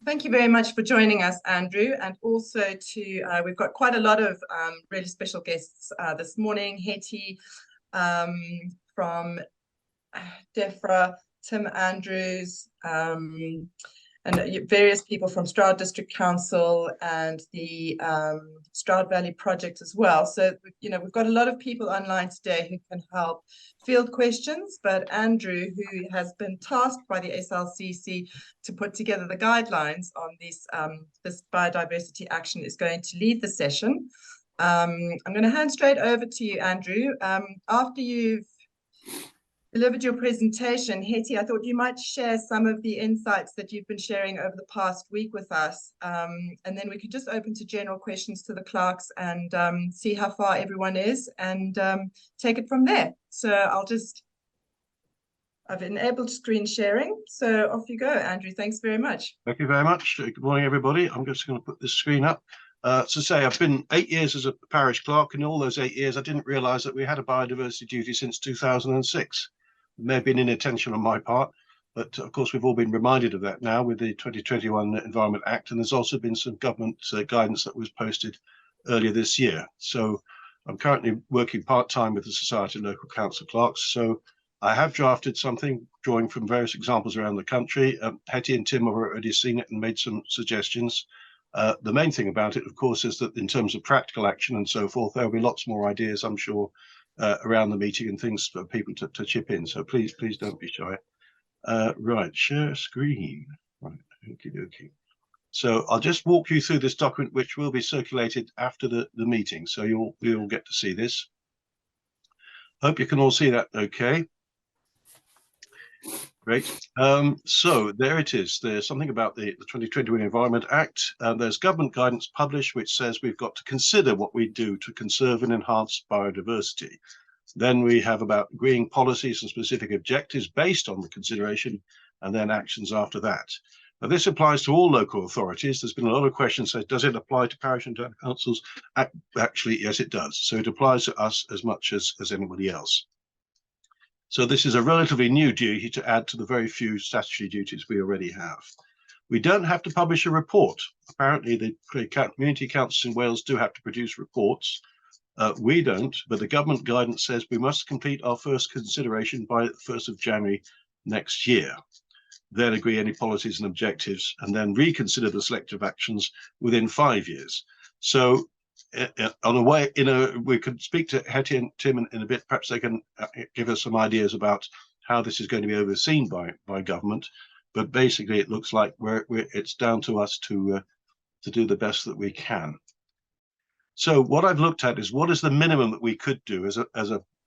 Thank you very much for joining us, Andrew, and also we've got quite a lot of really special guests this morning. Hetty from DEFRA, Tim Andrews, and various people from Stroud District Council and the Stroud Valley Project as well. So, we've got a lot of people online today who can help field questions, but Andrew, who has been tasked by the SLCC to put together the guidelines on this biodiversity action, is going to lead the session. I'm going to hand straight over to you, Andrew. After you've delivered your presentation, Hetty, I thought you might share some of the insights that you've been sharing over the past week with us. And then we could just open to general questions to the clerks and see how far everyone is and take it from there. So I've enabled screen sharing. So off you go, Andrew. Thanks very much. Thank you very much. Good morning, everybody. I'm just going to put this screen up. To say I've been 8 years as a parish clerk, and in all those 8 years, I didn't realise that we had a biodiversity duty since 2006. It may have been inattention on my part, but of course we've all been reminded of that now with the 2021 Environment Act, and there's also been some government guidance that was posted earlier this year. So I'm currently working part-time with the Society of Local Council Clerks, so I have drafted something drawing from various examples around the country. Hetty and Tim have already seen it and made some suggestions. The main thing about it, of course, is that in terms of practical action and so forth, there'll be lots more ideas, I'm sure, around the meeting and things for people to chip in. So please don't be shy. Right, share screen. Right, okie. So I'll just walk you through this document, which will be circulated after the meeting. So you'll get to see this. Hope you can all see that okay. Great. So there it is. There's something about the 2021 Environment Act. There's government guidance published which says we've got to consider what we do to conserve and enhance biodiversity. Then we have about agreeing policies and specific objectives based on the consideration, and then actions after that. Now, this applies to all local authorities. There's been a lot of questions. So does it apply to parish and town councils? Actually, yes, it does. So it applies to us as much as anybody else. So this is a relatively new duty to add to the very few statutory duties we already have. We don't have to publish a report. Apparently, the community councils in Wales do have to produce reports. We don't, but the government guidance says we must complete our first consideration by the 1st of January next year. Then agree any policies and objectives, and then reconsider the selective actions within 5 years. So we could speak to Hetty and Tim in a bit. Perhaps they can give us some ideas about how this is going to be overseen by government. But basically, it looks like it's down to us to do the best that we can. So what I've looked at is what is the minimum that we could do as a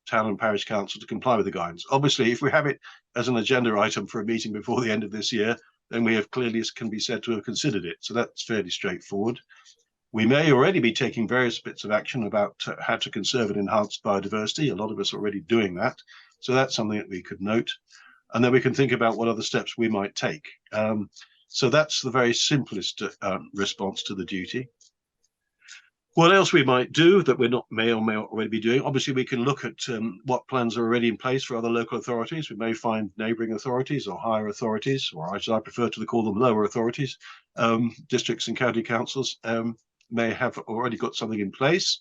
town and parish council to comply with the guidance. Obviously, if we have it as an agenda item for a meeting before the end of this year, then we have clearly can be said to have considered it. So that's fairly straightforward. We may already be taking various bits of action about how to conserve and enhance biodiversity. A lot of us are already doing that. So that's something that we could note. And then we can think about what other steps we might take. So that's the very simplest response to the duty. What else we might do that we're may or may not already be doing? Obviously, we can look at what plans are already in place for other local authorities. We may find neighbouring authorities or higher authorities, or as I prefer to call them, lower authorities, districts and county councils may have already got something in place.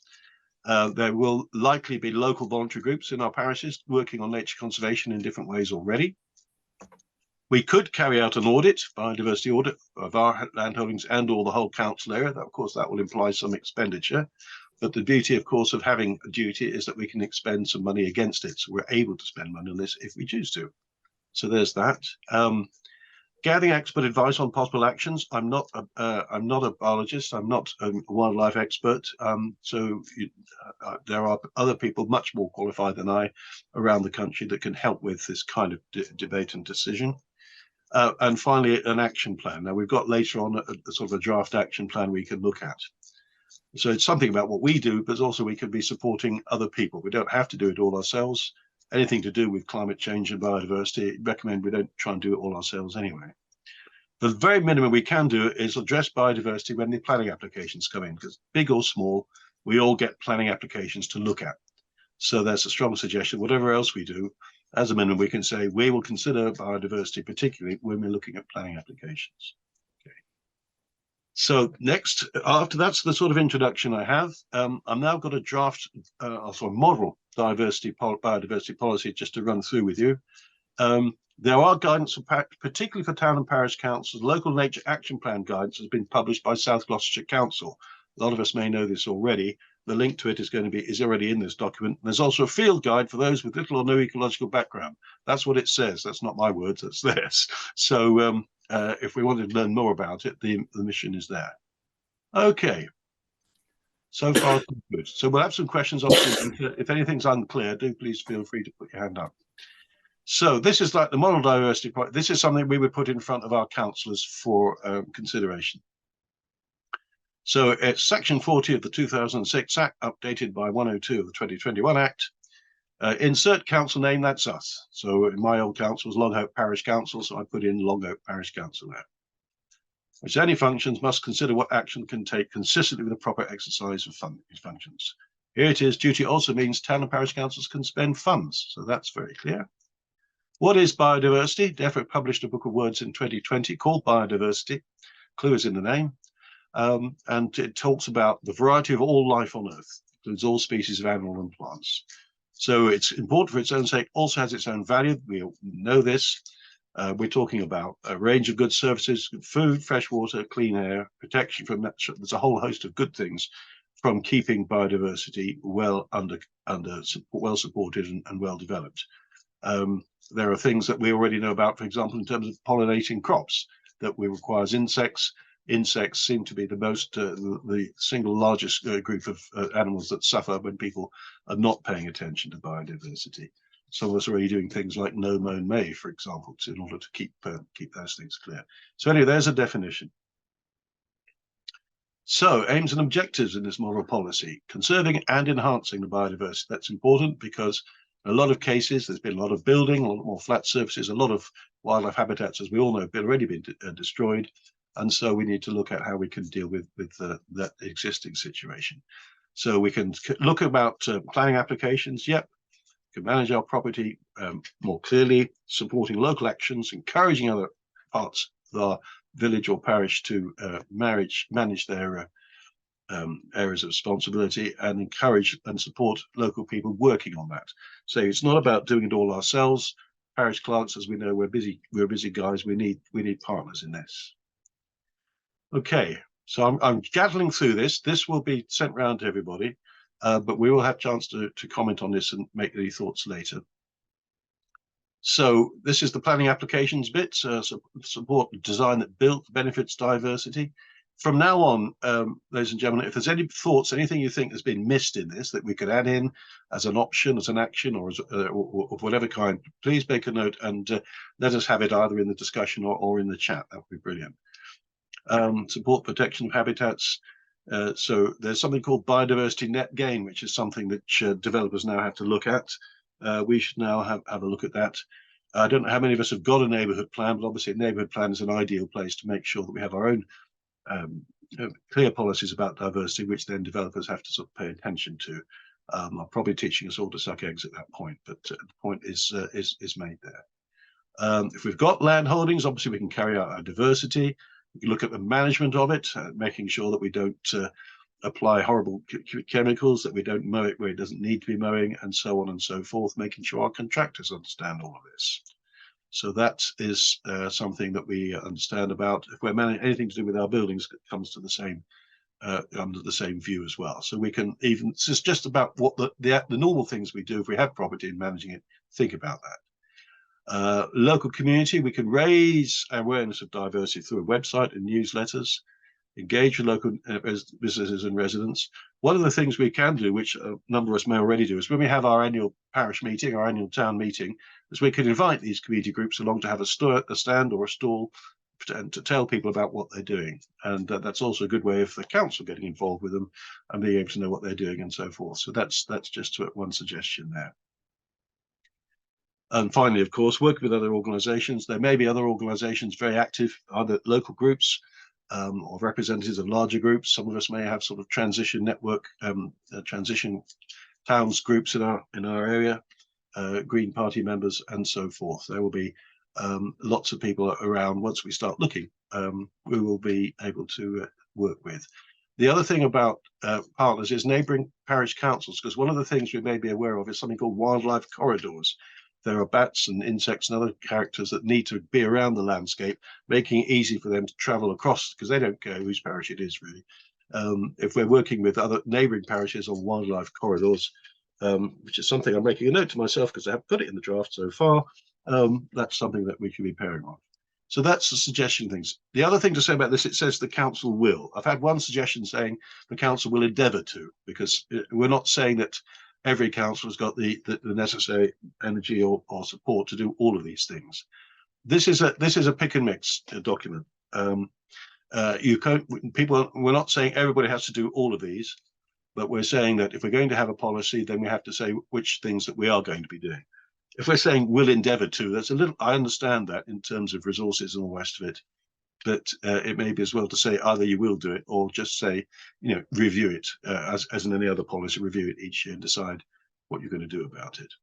There will likely be local voluntary groups in our parishes working on nature conservation in different ways already. We could carry out an audit, biodiversity audit of our landholdings and or the whole council area. Of course, that will imply some expenditure. But the beauty, of course, of having a duty is that we can expend some money against it. So we're able to spend money on this if we choose to. So there's that. Gathering expert advice on possible actions. I'm not a biologist. I'm not a wildlife expert. There are other people much more qualified than I around the country that can help with this kind of debate and decision. And finally, an action plan. Now, we've got later on a sort of a draft action plan we can look at. So it's something about what we do, but also we could be supporting other people. We don't have to do it all ourselves. Anything to do with climate change and biodiversity, recommend we don't try and do it all ourselves anyway. The very minimum we can do is address biodiversity when the planning applications come in, because big or small, we all get planning applications to look at. So there's a strong suggestion, whatever else we do, as a minimum, we can say we will consider biodiversity, particularly when we're looking at planning applications. Okay. So next, after that's the sort of introduction I have, I've now got a draft, also a model biodiversity policy just to run through with you. There are guidance, particularly for town and parish councils. Local nature action plan guidance has been published by South Gloucestershire Council. A lot of us may know this already. The link to it is already in this document. There's also a field guide for those with little or no ecological background. That's what it says. That's not my words, that's theirs. So if we wanted to learn more about it, the mission is there. Okay. So far, good. So we'll have some questions. Obviously, if anything's unclear, do please feel free to put your hand up. So this is like the model diversity project. This is something we would put in front of our councillors for consideration. So it's section 40 of the 2006 Act, updated by 102 of the 2021 Act. Insert council name, that's us. So in my old council was Longhope Parish Council, so I put in Longhope Parish Council there. Which any functions must consider what action can take consistently with the proper exercise of these functions. Here it is, duty also means town and parish councils can spend funds, so that's very clear. What is biodiversity? DEFRA published a book of words in 2020 called Biodiversity. Clue is in the name. And it talks about the variety of all life on Earth, includes all species of animal and plants. So it's important for its own sake, also has its own value. We know this. We're talking about a range of good services, food, fresh water, clean air, protection from that. There's a whole host of good things from keeping biodiversity well supported and well developed. There are things that we already know about, for example, in terms of pollinating crops, that we requires insects. Insects seem to be the single largest group of animals that suffer when people are not paying attention to biodiversity. Some of us are already doing things like no mown May, for example, in order to keep those things clear. So anyway, there's a definition. So aims and objectives in this model policy: conserving and enhancing the biodiversity. That's important because in a lot of cases, there's been a lot of building, a lot more flat surfaces, a lot of wildlife habitats, as we all know, have already been destroyed. And so we need to look at how we can deal with that existing situation. So we can look about planning applications. Yep. We can manage our property more clearly, supporting local actions, encouraging other parts of our village or parish to manage their areas of responsibility, and encourage and support local people working on that. So it's not about doing it all ourselves. Parish clerks, as we know, we're busy guys. We need partners in this. Okay, so I'm gathering through this. This will be sent round to everybody, but we will have a chance to comment on this and make any thoughts later. So this is the planning applications bit, support design that benefits diversity. From now on, ladies and gentlemen, if there's any thoughts, anything you think has been missed in this that we could add in as an option, as an action, or of whatever kind, please make a note and let us have it either in the discussion or in the chat. That would be brilliant. Support protection of habitats. So there's something called biodiversity net gain, which is something that developers now have to look at. We should now have a look at that. I don't know how many of us have got a neighbourhood plan, but obviously a neighbourhood plan is an ideal place to make sure that we have our own clear policies about diversity, which then developers have to sort of pay attention to. I'm probably teaching us all to suck eggs at that point, but the point is made there. If we've got land holdings, obviously we can carry out our diversity. We can look at the management of it, making sure that we don't apply horrible chemicals, that we don't mow it where it doesn't need to be mowing, and so on and so forth, making sure our contractors understand all of this. So that is something that we understand about. If we're managing anything to do with our buildings, it comes to the same under the same view as well. So we can even, this is just about what the normal things we do if we have property and managing it, think about that. Local community, we can raise awareness of diversity through a website and newsletters, engage with local businesses and residents. One of the things we can do, which a number of us may already do, is when we have our annual parish meeting, our annual town meeting, is we can invite these community groups along to have a stand or a stall and to tell people about what they're doing. And that's also a good way of the council getting involved with them and being able to know what they're doing and so forth. So that's just one suggestion there. And finally, of course, work with other organisations. There may be other organisations very active, other local groups or representatives of larger groups. Some of us may have sort of transition network, transition towns groups in our area, Green Party members and so forth. There will be lots of people around. Once we start looking, we will be able to work with. The other thing about partners is neighbouring parish councils, because one of the things we may be aware of is something called wildlife corridors. There are bats and insects and other characters that need to be around the landscape, making it easy for them to travel across, because they don't care whose parish it is, really. If we're working with other neighbouring parishes on wildlife corridors, which is something I'm making a note to myself because I haven't put it in the draft so far, that's something that we should be pairing on. So that's the suggestion things. The other thing to say about this, it says the council will. I've had one suggestion saying the council will endeavour to, because we're not saying that every council has got the necessary energy or support to do all of these things. This is a pick and mix document. We're not saying everybody has to do all of these, but we're saying that if we're going to have a policy, then we have to say which things that we are going to be doing. If we're saying we'll endeavour to, that's a little, I understand that in terms of resources and all the rest of it, but it may be as well to say either you will do it or just say, review it as in any other policy, review it each year and decide what you're going to do about it.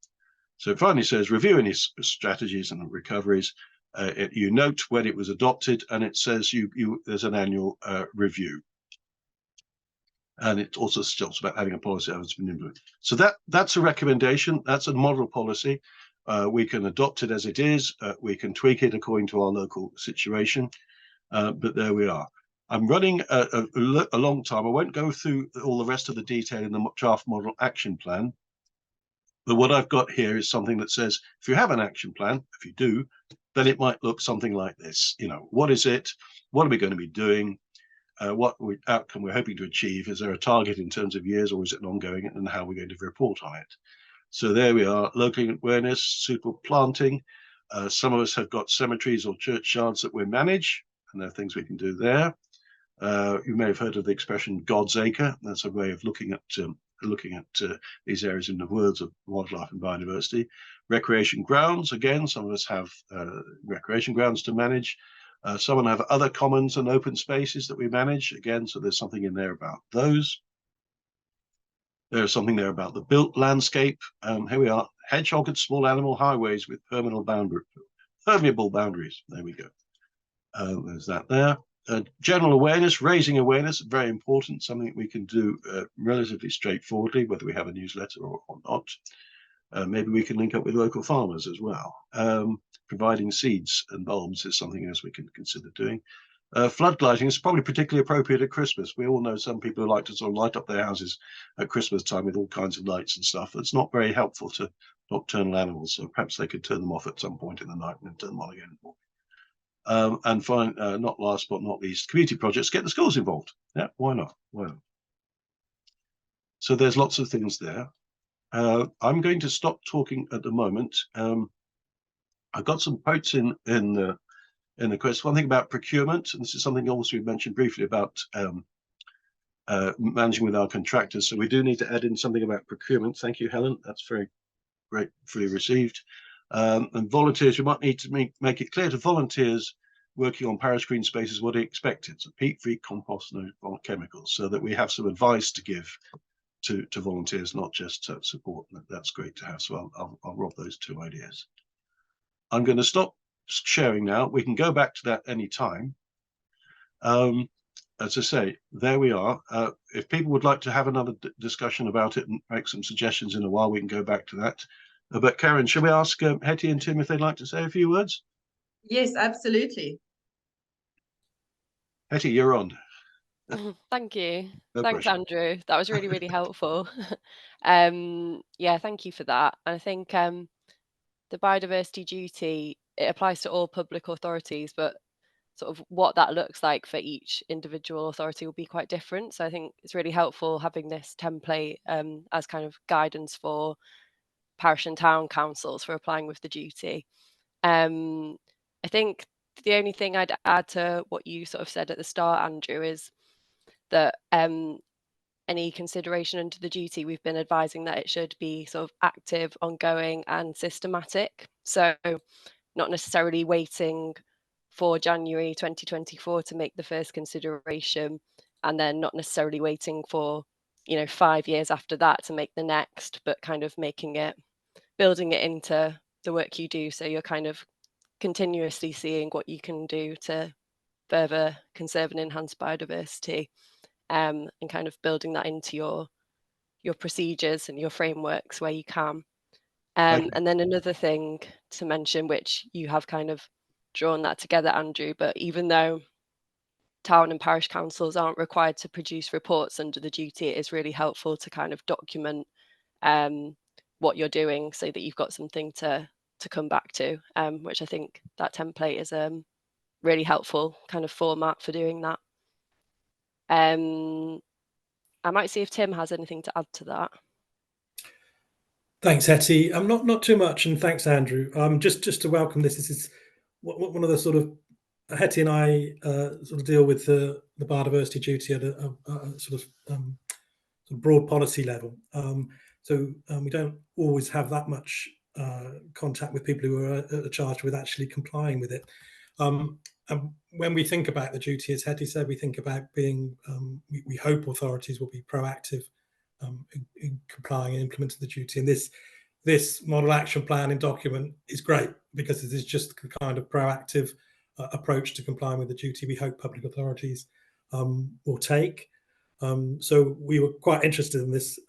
So it finally says review any strategies and recoveries. You note when it was adopted, and it says there's an annual review. And it also talks about having a policy that has been implemented. So that's a recommendation. That's a model policy. We can adopt it as it is. We can tweak it according to our local situation. But there we are. I'm running a long time. I won't go through all the rest of the detail in the draft model action plan. But what I've got here is something that says, if you have an action plan, if you do, then it might look something like this. What is it? What are we going to be doing? What outcome we're hoping to achieve? Is there a target in terms of years, or is it ongoing, and how we're going to report on it? So there we are, local awareness, suitable planting. Some of us have got cemeteries or churchyards that we manage, and there are things we can do there. You may have heard of the expression God's acre. That's a way of looking at these areas in the words of wildlife and biodiversity. Recreation grounds, again, some of us have recreation grounds to manage. Some have other commons and open spaces that we manage, again, so there's something in there about those. There's something there about the built landscape. Here we are, hedgehog and small animal highways with permeable boundaries. There we go. There's that there. General awareness, raising awareness, very important, something we can do relatively straightforwardly, whether we have a newsletter or not. Maybe we can link up with local farmers as well. Providing seeds and bulbs is something else we can consider doing. Flood lighting is probably particularly appropriate at Christmas. We all know some people who like to sort of light up their houses at Christmas time with all kinds of lights and stuff. It's not very helpful to nocturnal animals, so perhaps they could turn them off at some point in the night and then turn them on again. And fine, not last but not least, community projects, get the schools involved. Yeah, why not? Why not? So there's lots of things there. I'm going to stop talking at the moment. I've got some quotes in the quest. One thing about procurement, and this is something also we mentioned briefly about managing with our contractors. So we do need to add in something about procurement. Thank you, Helen. That's very gratefully received. And volunteers, we might need to make it clear to volunteers working on parish green spaces what are expected. So peat-free compost, no chemicals, so that we have some advice to give to volunteers, not just support. That's great to have. So I'll rob those two ideas. I'm going to stop sharing now. We can go back to that any time. As I say, there we are. If people would like to have another discussion about it and make some suggestions in a while, we can go back to that. But Karen, shall we ask Hetty and Tim if they'd like to say a few words? Yes, absolutely. Hetty, you're on. Thank you. No Thanks, pressure. Andrew. That was really, really helpful. Yeah, thank you for that. And I think the biodiversity duty, it applies to all public authorities, but sort of what that looks like for each individual authority will be quite different. So I think it's really helpful having this template as kind of guidance for parish and town councils for applying with the duty. I think the only thing I'd add to what you sort of said at the start, Andrew, is that any consideration under the duty, we've been advising that it should be sort of active, ongoing and systematic. So not necessarily waiting for January 2024 to make the first consideration, and then not necessarily waiting for 5 years after that to make the next, but kind of building it into the work you do, so you're kind of continuously seeing what you can do to further conserve and enhance biodiversity, and kind of building that into your procedures and your frameworks where you can. And then another thing to mention, which you have kind of drawn that together, Andrew, but even though town and parish councils aren't required to produce reports under the duty, it is really helpful to kind of document what you're doing so that you've got something to come back to, which I think that template is really helpful kind of format for doing that. I might see if Tim has anything to add to that. Thanks, Hetty. Not too much, and thanks, Andrew. Just to welcome this. This is one of the sort of, Hetty and I sort of deal with the biodiversity duty at a sort of broad policy level. So we don't always have that much contact with people who are charged with actually complying with it. And when we think about the duty, as Hetty said, we think about being, we hope authorities will be proactive in complying and implementing the duty. And this model action plan and document is great because it is just the kind of proactive approach to complying with the duty we hope public authorities will take. So we were quite interested in this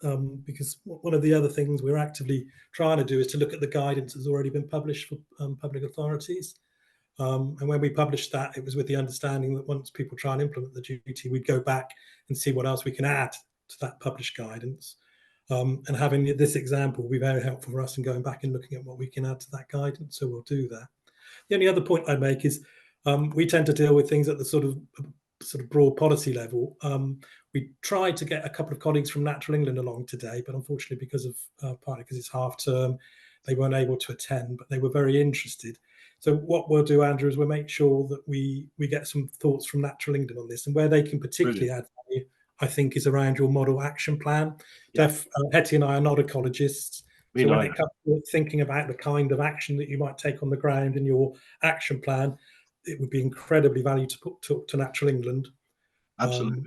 because one of the other things we're actively trying to do is to look at the guidance that's already been published for public authorities. And when we published that, it was with the understanding that once people try and implement the duty, we'd go back and see what else we can add to that published guidance. And having this example will be very helpful for us in going back and looking at what we can add to that guidance. So we'll do that. The only other point I'd make is we tend to deal with things at the sort of broad policy level. We tried to get a couple of colleagues from Natural England along today, but unfortunately, because of partly because it's half term, they weren't able to attend, but they were very interested. So what we'll do, Andrew, is we'll make sure that we get some thoughts from Natural England on this, and where they can particularly add value, I think, is around your model action plan. Yeah. Hetty and I are not ecologists, so when it comes to thinking about the kind of action that you might take on the ground in your action plan, it would be incredibly valuable to put to Natural England. Absolutely.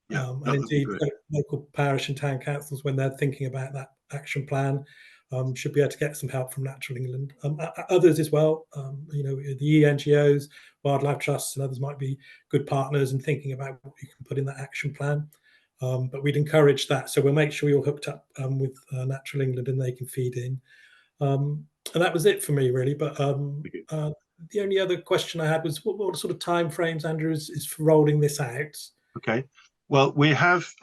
Yeah, and indeed, local parish and town councils, when they're thinking about that action plan, should be able to get some help from Natural England. Others as well, you know, the NGOs, wildlife trusts, and others might be good partners in thinking about what you can put in that action plan. But we'd encourage that. So we'll make sure you're hooked up with Natural England and they can feed in. And that was it for me, really. But the only other question I had was what sort of time frames, Andrew, is for rolling this out? Okay. Well,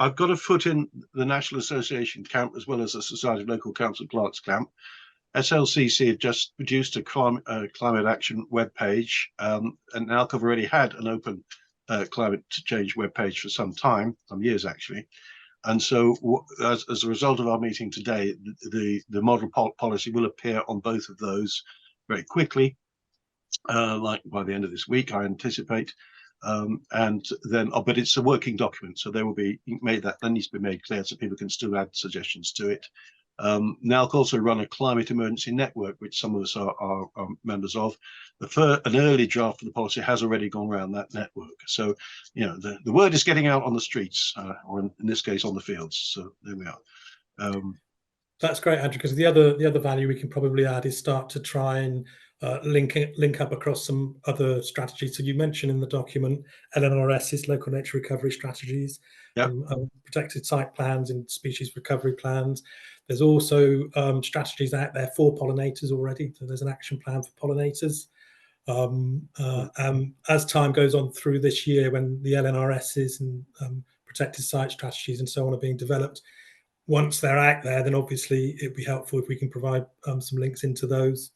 I've got a foot in the National Association camp as well as the Society of Local Council Clerks camp. SLCC have just produced a climate action webpage, and NALC have already had an open climate change webpage for some years actually. And so as a result of our meeting today, the model policy will appear on both of those very quickly, like by the end of this week, I anticipate. And then, but it's a working document, so there will be that needs to be made clear so people can still add suggestions to it. NALC also run a climate emergency network, which some of us are members of. An early draft of the policy has already gone around that network. So, you know, the word is getting out on the streets, or in this case, on the fields. So there we are. That's great, Andrew, because the other value we can probably add is start to try and link up across some other strategies. So you mentioned in the document LNRS's local nature recovery strategies, protected site plans and species recovery plans. There's also strategies out there for pollinators already. So there's an action plan for pollinators. As time goes on through this year, when the LNRS's and protected site strategies and so on are being developed, once they're out there, then obviously it'd be helpful if we can provide some links into those.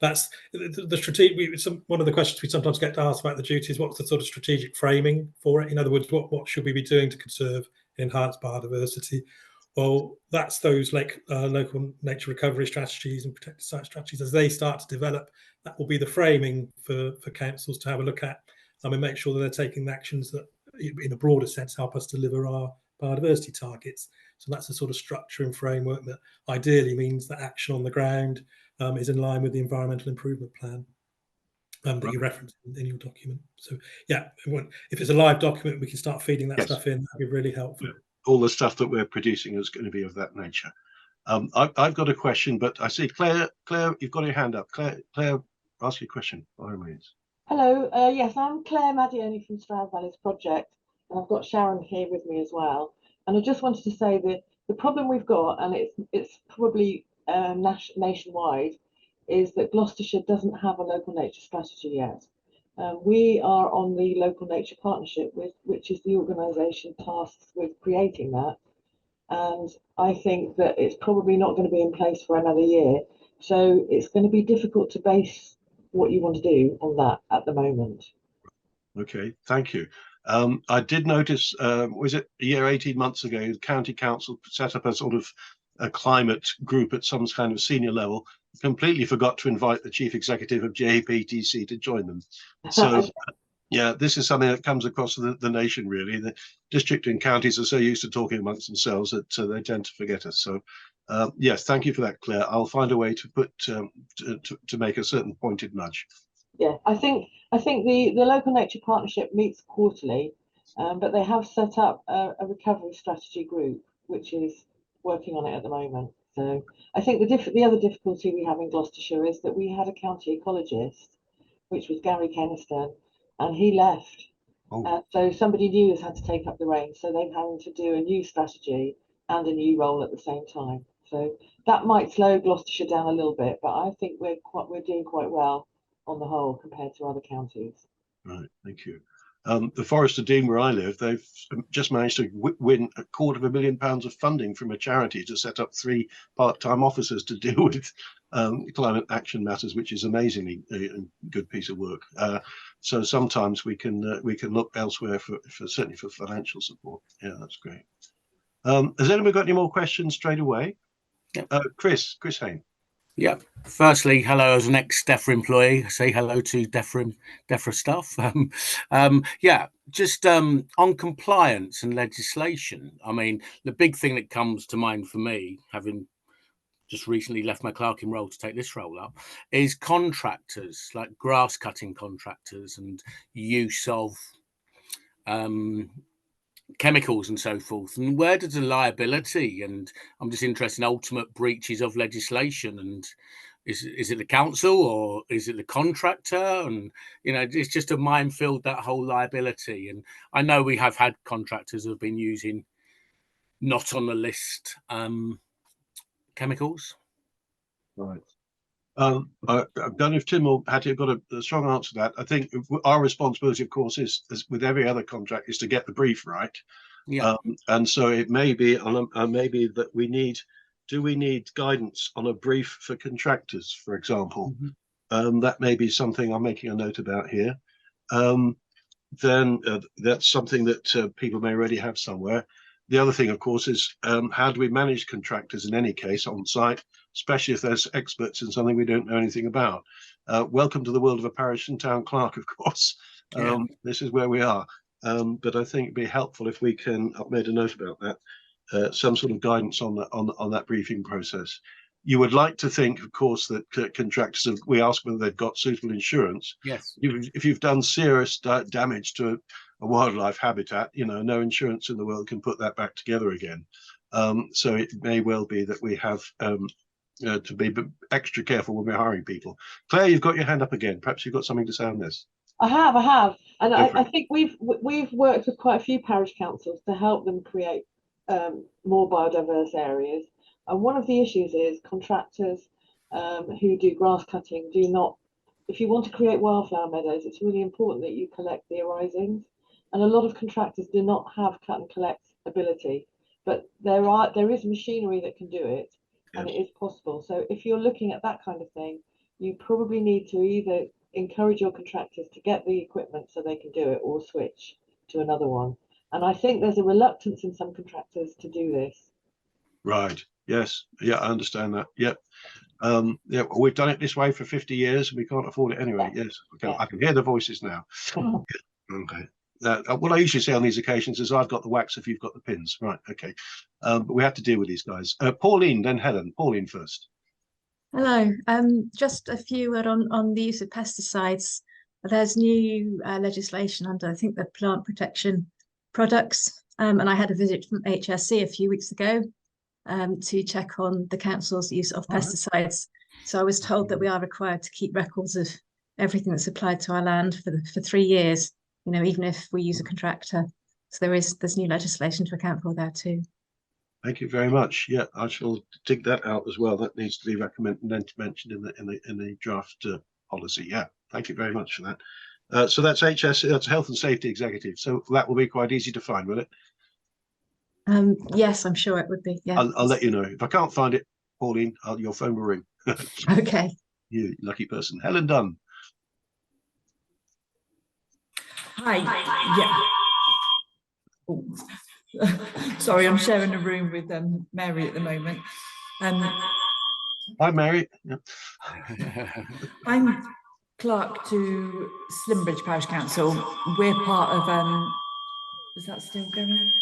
That's the strategic. One of the questions we sometimes get asked about the duty is what's the sort of strategic framing for it? In other words, what should we be doing to conserve, enhance biodiversity? Well, that's those local nature recovery strategies and protected site strategies. As they start to develop, that will be the framing for councils to have a look at and make sure that they're taking actions that, in a broader sense, help us deliver our biodiversity targets. So that's the sort of structure and framework that ideally means that action on the ground is in line with the environmental improvement plan that you referenced in your document. So yeah, if it's a live document, we can start feeding that stuff in. That'd be really helpful. All the stuff that we're producing is going to be of that nature. I've got a question, but I see Claire, you've got your hand up. Claire, ask your question by all means. Hello, yes, I'm Claire Madioni from Stroud Valleys Project, and I've got Sharon here with me as well. And I just wanted to say that the problem we've got, and it's probably nationwide, is that Gloucestershire doesn't have a local nature strategy yet. We are on the Local Nature Partnership, which is the organisation tasked with creating that. And I think that it's probably not going to be in place for another year. So it's going to be difficult to base what you want to do on that at the moment. Okay, thank you. I did notice, was it a year, 18 months ago, the county council set up a sort of a climate group at some kind of senior level, completely forgot to invite the chief executive of GAPTC to join them. So yeah, this is something that comes across the nation, really. The district and counties are so used to talking amongst themselves that they tend to forget us. So yes, thank you for that, Claire. I'll find a way to put to make a certain pointed nudge. Yeah, I think the Local Nature Partnership meets quarterly, but they have set up a recovery strategy group, which is working on it at the moment. So I think the other difficulty we have in Gloucestershire is that we had a county ecologist, which was Gary Keniston, and he left. Oh. So somebody new has had to take up the reins. So they've had to do a new strategy and a new role at the same time. So that might slow Gloucestershire down a little bit, but I think we're doing quite well on the whole compared to other counties. Right, thank you. The Forest of Dean, where I live, they've just managed to win £250,000 of funding from a charity to set up 3 part-time officers to deal with climate action matters, which is amazingly a good piece of work. So sometimes we can look elsewhere for certainly for financial support. Yeah, that's great. Has anyone got any more questions straight away? Yep. Chris Hayne. Yeah. Firstly, hello as an ex-DEFRA employee. I say hello to DEFRA staff. Yeah, just on compliance and legislation. I mean, the big thing that comes to mind for me, having just recently left my clerking role to take this role up, is contractors, like grass cutting contractors and use of chemicals and so forth, and where does the liability, and I'm just interested in ultimate breaches of legislation, and is it the council or is it the contractor? And it's just a minefield, that whole liability. And I know we have had contractors who have been using not on the list chemicals. Right. I don't know if Tim or Hattie have got a strong answer to that. I think our responsibility, of course, is with every other contract, is to get the brief right. Yeah. And so it may be, maybe that we need guidance on a brief for contractors, for example. Mm-hmm. That may be something I'm making a note about here. Then that's something that people may already have somewhere. The other thing, of course, is how do we manage contractors in any case on site, especially if there's experts in something we don't know anything about. Welcome to the world of a parish and town clerk, of course. This is where we are. But I think it'd be helpful if we can, I've made a note about that, some sort of guidance on that briefing process. You would like to think, of course, that contractors, we ask whether they've got suitable insurance. Yes. If you've done serious damage to a wildlife habitat, no insurance in the world can put that back together again. So it may well be that we have to be extra careful when we're hiring people. Claire, you've got your hand up again. Perhaps you've got something to say on this. I have, and I think we've worked with quite a few parish councils to help them create more biodiverse areas. And one of the issues is contractors who do grass cutting do not. If you want to create wildflower meadows, it's really important that you collect the arisings. And a lot of contractors do not have cut and collect ability, but there is machinery that can do it, and it is possible. So if you're looking at that kind of thing, you probably need to either encourage your contractors to get the equipment so they can do it, or switch to another one. And I think there's a reluctance in some contractors to do this. Right. Yes. Yeah, I understand that. Yep. Yeah, we've done it this way for 50 years and we can't afford it anyway. Yes. Okay. I can hear the voices now. Okay. What I usually say on these occasions is I've got the wax if you've got the pins. Right. Okay. But we have to deal with these guys. Pauline, then Helen. Pauline first. Hello. Just a few words on the use of pesticides. There's new legislation under, I think, the plant protection products. And I had a visit from HSC a few weeks ago to check on the council's use of pesticides. So I was told that we are required to keep records of everything that's applied to our land for 3 years, you know, even if we use a contractor. So there's new legislation to account for there too. Thank you very much. Yeah, I shall dig that out as well. That needs to be recommended and mentioned in the draft policy. Yeah, thank you very much for that. So that's HS, that's Health and Safety Executive. So that will be quite easy to find, will it? Yes, I'm sure it would be. Yeah, I'll let you know if I can't find it, Pauline. Your phone will ring. Okay. You lucky person. Helen Dunn. Hi. Yeah. Oh. Sorry, I'm sharing a room with Mary at the moment. Hi, Mary. Yeah. I'm clerk to Slimbridge Parish Council. We're part of. Is that still going on?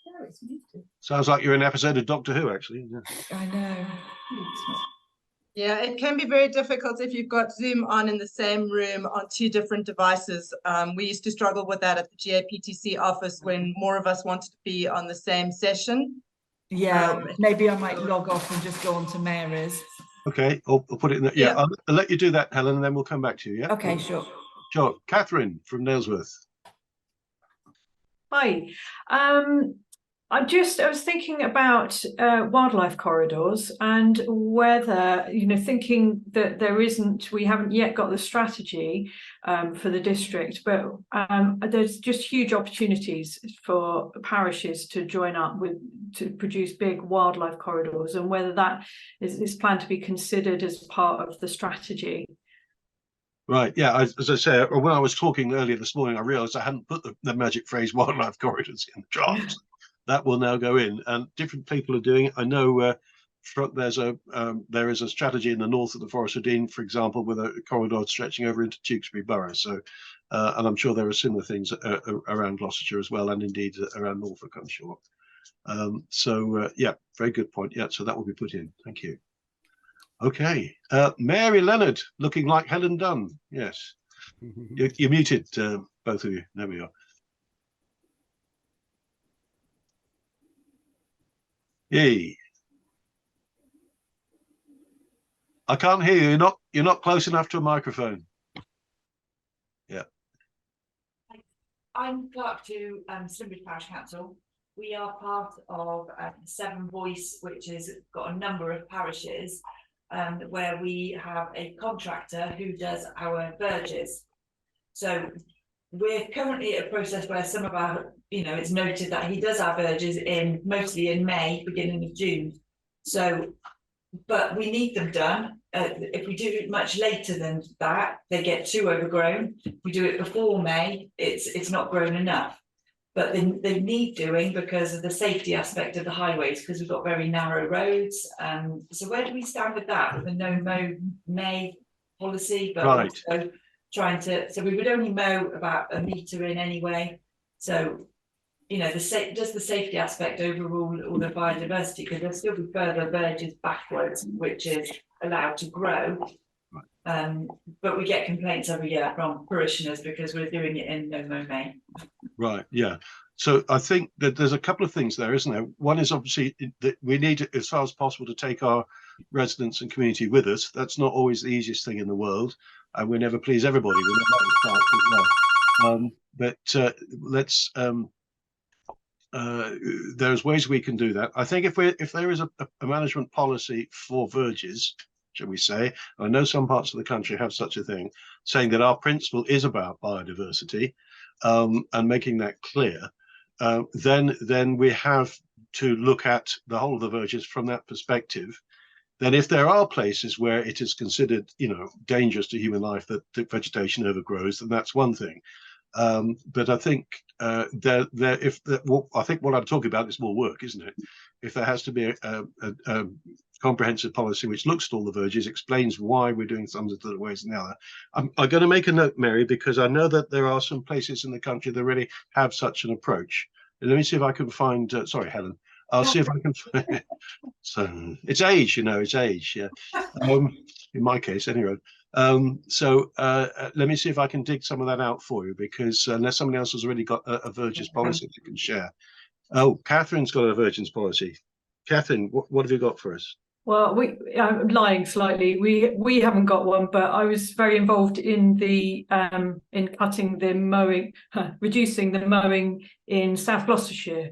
No, it's muted. Sounds like you're in an episode of Doctor Who, actually. Yeah. I know. Yeah, it can be very difficult if you've got Zoom on in the same room on 2 different devices. We used to struggle with that at the GAPTC office when more of us wanted to be on the same session. Yeah, maybe I might log off and just go on to Mary's. Okay, I'll put it in there. Yeah, I'll let you do that, Helen, and then we'll come back to you. Yeah. Okay, sure. Sure. Catherine from Nailsworth. Hi. I was thinking about wildlife corridors and whether, you know, thinking that we haven't yet got the strategy for the district, but there's just huge opportunities for parishes to join up to produce big wildlife corridors, and whether that is planned to be considered as part of the strategy. Right. Yeah. As I say, when I was talking earlier this morning, I realised I hadn't put the magic phrase wildlife corridors in the draft. That will now go in, and different people are doing it. I know there is a strategy in the north of the Forest of Dean, for example, with a corridor stretching over into Tewkesbury Borough. So, and I'm sure there are similar things around Gloucestershire as well, and indeed around Norfolk, I'm sure. Yeah, very good point. Yeah, so that will be put in. Thank you. Okay, Mary Leonard, looking like Helen Dunn. Yes, you're muted, both of you. There we are. Yay. I can't hear you. You're not close enough to a microphone. Yeah. I'm clerk to Slimbridge Parish Council. We are part of Seven Voice, which has got a number of parishes where we have a contractor who does our verges. So we're currently at a process where some of our, you know, it's noted that he does our verges mostly in May, beginning of June. So, but we need them done. If we do it much later than that, they get too overgrown. If we do it before May, it's not grown enough. But they need doing because of the safety aspect of the highways, because we've got very narrow roads. So where do we stand with that, with the no-mow May policy? But right. Also so we would only mow about a metre in anyway. So, you know, does the safety aspect overrule all the biodiversity? Because there'll still be further verges backwards, which is allowed to grow. But we get complaints every year from parishioners because we're doing it in no-mow May. Right, yeah. So I think that there's a couple of things there, isn't there? One is obviously that we need, as far as possible, to take our residents and community with us. That's not always the easiest thing in the world, and we never please everybody. There's ways we can do that. I think if there is a management policy for verges, shall we say, I know some parts of the country have such a thing, saying that our principle is about biodiversity, and making that clear, then we have to look at the whole of the verges from that perspective. Then if there are places where it is considered, you know, dangerous to human life that vegetation overgrows, then that's one thing. But I think I think what I'm talking about is more work, isn't it? If there has to be a comprehensive policy which looks at all the verges, explains why we're doing some of the ways and the other. I'm going to make a note, Mary, because I know that there are some places in the country that really have such an approach. Let me see if I can find. Sorry, Helen. I'll see if I can find. So it's age, you know, it's age. Yeah. In my case, anyway. Let me see if I can dig some of that out for you, because unless somebody else has already got a verges policy you can share. Oh, Catherine's got a verges policy. Catherine, what have you got for us? Well, I'm lying slightly. We haven't got one, but I was very involved in the in cutting the mowing, reducing the mowing in South Gloucestershire.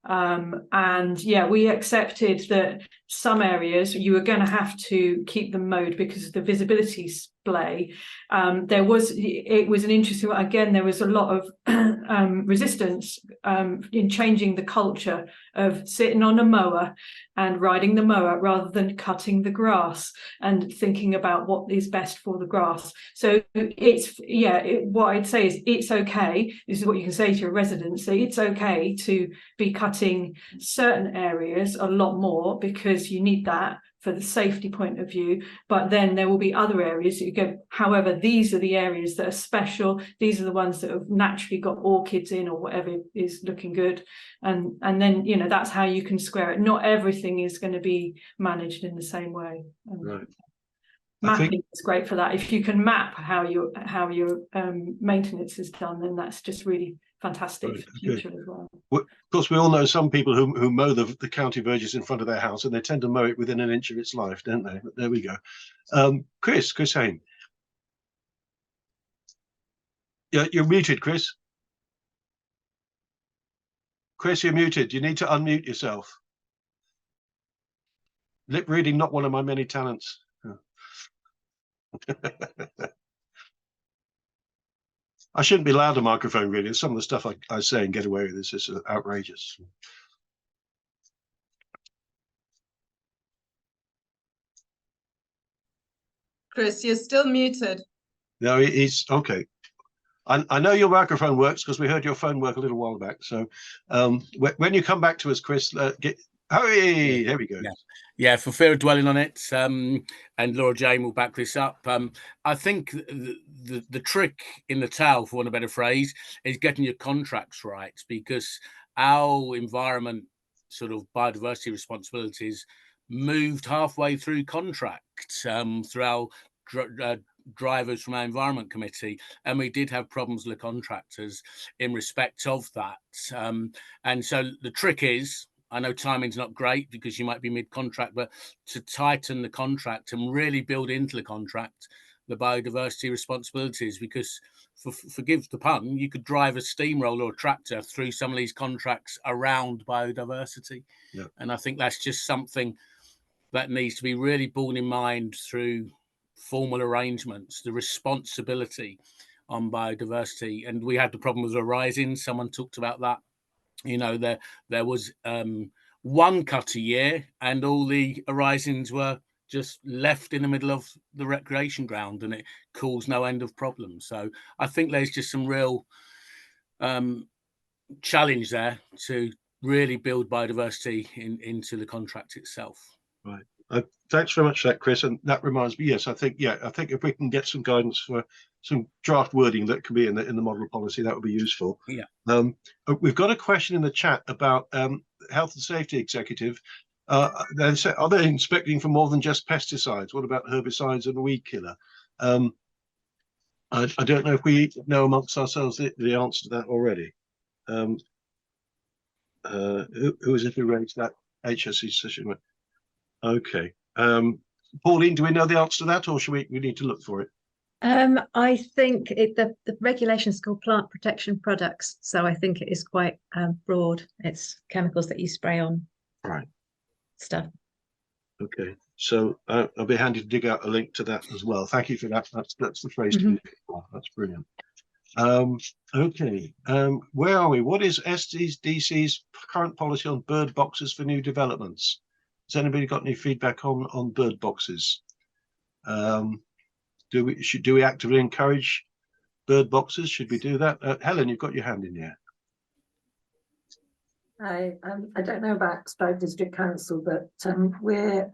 And yeah, we accepted that some areas you were going to have to keep them mowed because of the visibility splay. It was an interesting one. Again, there was a lot of resistance in changing the culture of sitting on a mower and riding the mower rather than cutting the grass and thinking about what is best for the grass. So what I'd say is it's okay. This is what you can say to your residents. So it's okay to be cutting certain areas a lot more because you need that for the safety point of view, but then there will be other areas that you go, however, these are the areas that are special, these are the ones that have naturally got orchids in or whatever is looking good, and then, you know, that's how you can square it. Not everything is going to be managed in the same way. Right. Mapping is great for that. If you can map how your maintenance is done, then that's just really fantastic for the future as well. Of course, we all know some people who mow the county verges in front of their house, and they tend to mow it within an inch of its life, don't they? But there we go. Chris Hain. Yeah, you're muted, Chris. Chris, you're muted. You need to unmute yourself. Lip reading, not one of my many talents. I shouldn't be allowed a microphone, really. Some of the stuff I say and get away with this is outrageous. Chris, you're still muted. No, he's okay. I know your microphone works because we heard your phone work a little while back. So when you come back to us, Chris, hurry, there we go. Yeah, for fear of dwelling on it, and Laura Jane will back this up. I think the trick in the towel, for want of a better phrase, is getting your contracts right, because our environment sort of biodiversity responsibilities moved halfway through contracts through our drivers from our environment committee, and we did have problems with the contractors in respect of that. And so the trick is, I know timing's not great because you might be mid-contract, but to tighten the contract and really build into the contract the biodiversity responsibilities, because forgive the pun, you could drive a steamroller or a tractor through some of these contracts around biodiversity. Yeah. And I think that's just something that needs to be really borne in mind through formal arrangements, the responsibility on biodiversity. And we had the problem with arising. Someone talked about that. You know, there was one cut a year and all the arisings were just left in the middle of the recreation ground, and it caused no end of problems. So I think there's just some real challenge there to really build biodiversity into the contract itself. Right. Thanks very much for that, Chris. And that reminds me, yes, I think if we can get some guidance for some draft wording that can be in the model policy, that would be useful. Yeah. We've got a question in the chat about health and safety executive. They say, are they inspecting for more than just pesticides? What about herbicides and weed killer? I don't know if we know amongst ourselves the answer to that already. Who is it who raised that HSE session? Okay. Pauline, do we know the answer to that, or should we need to look for it? I think the regulation is called plant protection products, so I think it is quite broad. It's chemicals that you spray on stuff. Okay, so I'll be handy to dig out a link to that as well. Thank you for that. That's the phrase to be looking for. That's brilliant. Okay, where are we? What is SDC's current policy on bird boxes for new developments? Has anybody got any feedback on bird boxes? Do we actively encourage bird boxes? Should we do that? Helen, you've got your hand in here. I don't know about Stroud District Council, but we're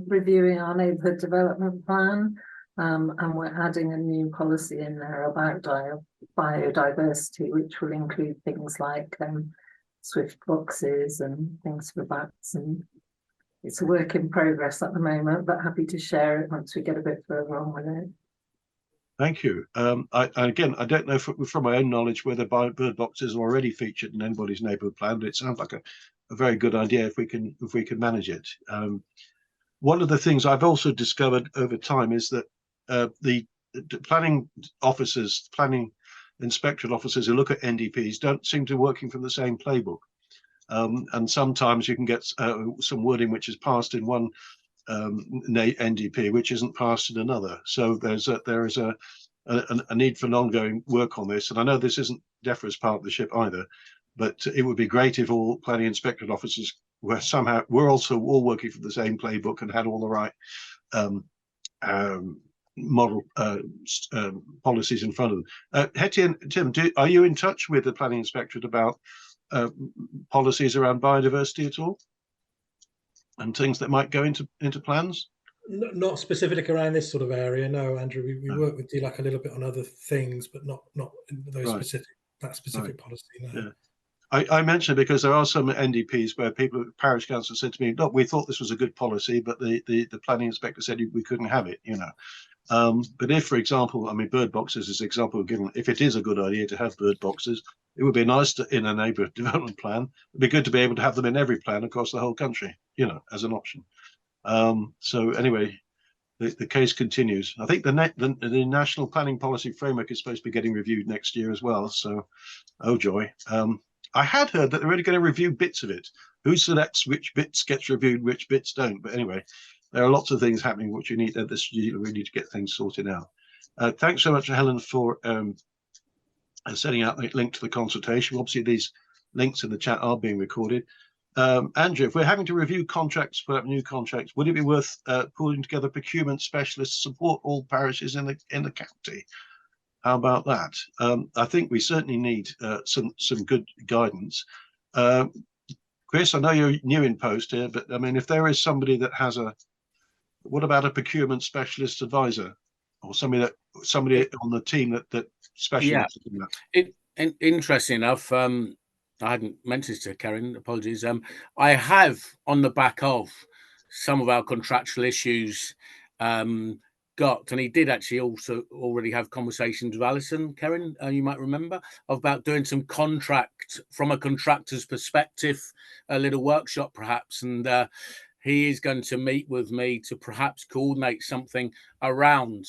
reviewing our neighbourhood development plan, and we're adding a new policy in there about biodiversity, which will include things like swift boxes and things for bats, and it's a work in progress at the moment, but happy to share it once we get a bit further on with it. Thank you. Again, I don't know from my own knowledge whether bird boxes are already featured in anybody's neighbourhood plan, but it sounds like a very good idea if we can manage it. one of the things I've also discovered over time is that the planning officers, planning inspectorate officers who look at NDPs don't seem to be working from the same playbook. And sometimes you can get some wording which is passed in one NDP which isn't passed in another. So there is a need for an ongoing work on this. And I know this isn't DEFRA's part of the ship either, but it would be great if all planning inspectorate officers were also all working from the same playbook and had all the right model policies in front of them. Hetty and Tim, are you in touch with the planning inspectorate about policies around biodiversity at all, and things that might go into plans? Not specific around this sort of area, no, Andrew. We work with DLAC a little bit on other things, but not in those specific policy. No. Yeah. I mentioned because there are some NDPs where parish council said to me, look, we thought this was a good policy, but the planning inspector said we couldn't have it, you know. But if, for example, I mean, bird boxes is an example given, if it is a good idea to have bird boxes, it would be nice to, in a neighbourhood development plan, it'd be good to be able to have them in every plan across the whole country, you know, as an option. So anyway, the case continues. I think the National Planning Policy Framework is supposed to be getting reviewed next year as well. So, oh joy. I had heard that they're only going to review bits of it. Who selects which bits gets reviewed, which bits don't? But anyway, there are lots of things happening which we need to get things sorted out. Thanks so much, Helen, for setting out the link to the consultation. Obviously, these links in the chat are being recorded. Andrew, if we're having to review contracts, put up new contracts, would it be worth pulling together procurement specialists to support all parishes in the county? How about that? I think we certainly need some good guidance. Chris, I know you're new in post here, but I mean, if there is somebody that has what about a procurement specialist advisor, or somebody on the team that specializes in that? Interesting enough, I hadn't mentioned this to Karen, apologies. I have, on the back of some of our contractual issues, and he did actually also already have conversations with Alison, Karen, you might remember, about doing some contract from a contractor's perspective, a little workshop perhaps, and he is going to meet with me to perhaps coordinate something around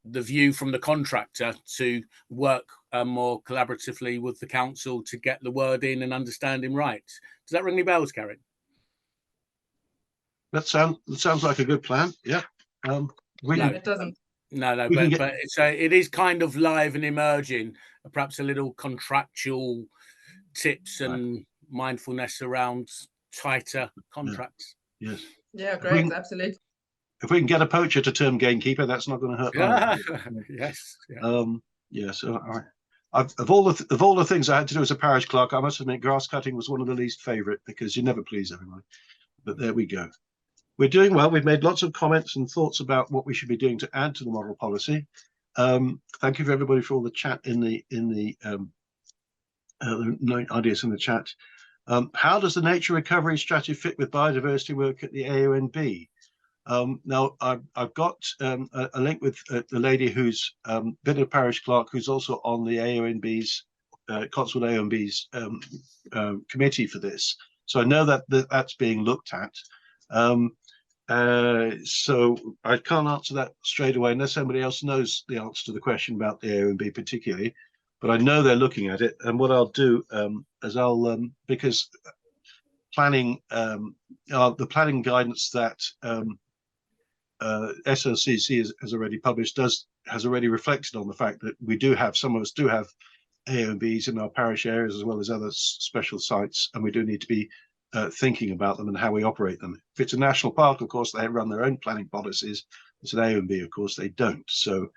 the view from the contractor to work more collaboratively with the council to get the word in and understanding right. Does that ring any bells, Karen? That sounds like a good plan. Yeah. No, it doesn't. No, but it is kind of live and emerging. Perhaps a little contractual tips and mindfulness around tighter contracts. Yeah. Yes. Yeah, great, absolutely. If we can get a poacher to term gamekeeper, that's not going to hurt. Yes. Yeah. So, all right. Of all the things I had to do as a parish clerk, I must admit grass cutting was one of the least favourite because you never please everybody. But there we go. We're doing well. We've made lots of comments and thoughts about what we should be doing to add to the model policy. Thank you for everybody for all the chat in the ideas in the chat. How does the nature recovery strategy fit with biodiversity work at the AONB? Now I've got a link with the lady who's been a parish clerk, who's also on the AONB's Cotswold AONB's committee for this. So I know that that's being looked at. So I can't answer that straight away unless somebody else knows the answer to the question about the AONB particularly, but I know they're looking at it. And what I'll do is I'll because planning the planning guidance that SLCC has already published has already reflected on the fact that we do have, some of us do have AONBs in our parish areas as well as other special sites, and we do need to be thinking about them and how we operate them. If it's a national park, of course, they run their own planning policies. It's an AONB, of course, they don't. So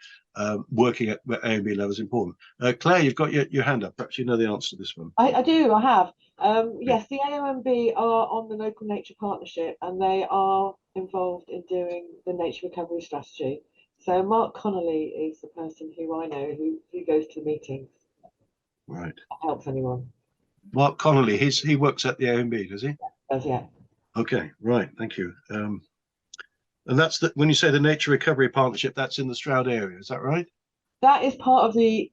working at AONB level is important. Claire, you've got your hand up. Perhaps you know the answer to this one. I do, I have. Yes, the AONB are on the Local Nature Partnership and they are involved in doing the nature recovery strategy. So Mark Connolly is the person who I know who goes to the meetings. Right. Helps anyone. Mark Connolly, he works at the AONB, does he? Does, yeah. Okay, right, thank you. And that's when you say the Nature Recovery Partnership, that's in the Stroud area, is that right? That is part of a